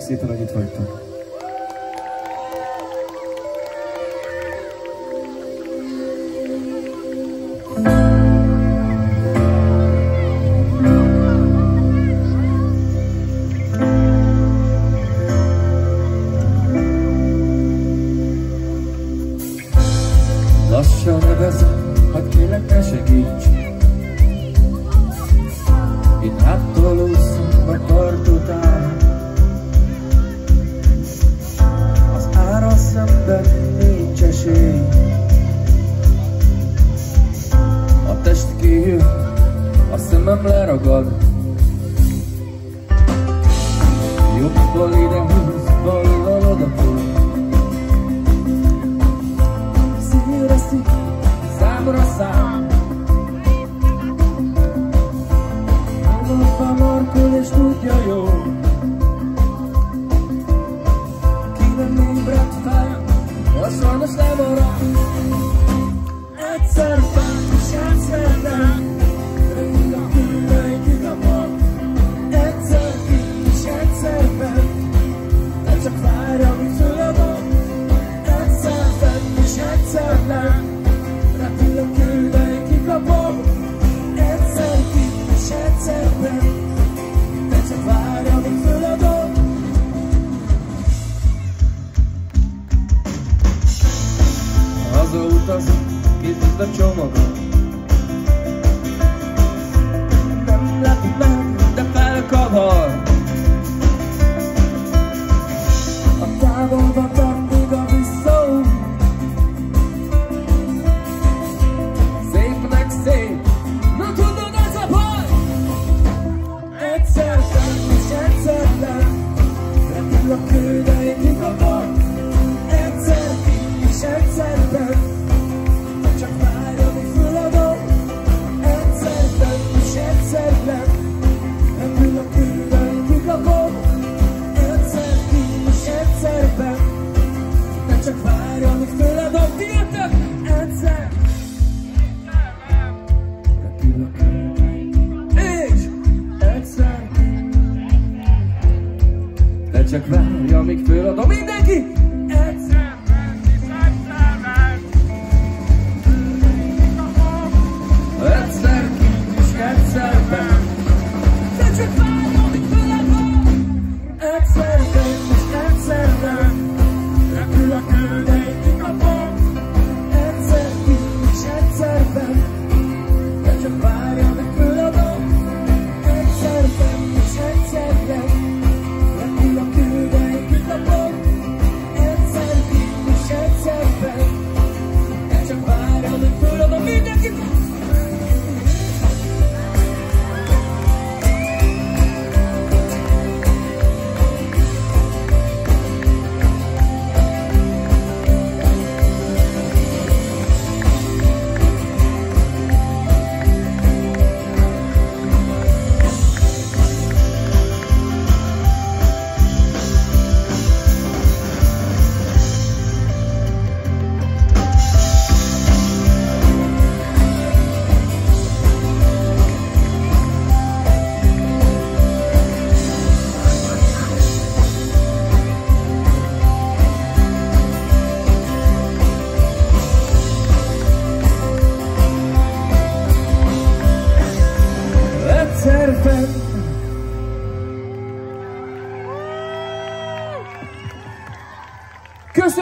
Szépen, hogy itt vagytok. Lassan nevezem, hadd kérlek, ne segíts. Itt háttól úszom a part után. Az ára szemben nincs esély. A test kihűl, a szemem leragad. Jobbal ide húz, ballal odafut. Szívre szív, számra szám. Magadba markol és tudja jól. Ki nem ébredt fel, az sajnos lemarad. Egyszer fenn és egyszer nem. Rövid a különböző a mag. Egyszer kint és egyszer fenn. De csak várj, amíg föladom. Egyszer fenn és egyszer nem. Repül a különböző kikapom. Egyszer kint és egyszer fenn. De csak várj, amíg föladom. Hazautazom, készít a csomagot. Nem látok meg, de felkavar. A távolba tart még a visszaút. Szépnek szép, na tudod, ez a baj. Egyszer fenn és egyszer nem. Repül a kő, de én kikapom. Egyszer kint és egyszer fenn. Csak várj, amíg föladom. Egyszer fenn és egyszer nem. Repül a kő, de én kikapom. Egyszer kint és egyszer fenn. De csak várj, amíg föladom. Fiatal! Egyszer. Repül a kő, és egyszer. De csak várj, amíg föladom. Mindenki! Egyszer. Egyszer kint és egyszer fenn. De csak várj, amíg föladom. Egyszer fenn és egyszer nem. Repül a kő, de én kikapom. Egyszer kint és egyszer fenn. De csak várj, amíg föladom. Egyszer fenn és egyszer nem. Repül a kő, de én kikapom. Egyszer kint és egyszer fenn. De csak várj, amíg föladom. Mindenki! Egyszer fenn. Köszönöm!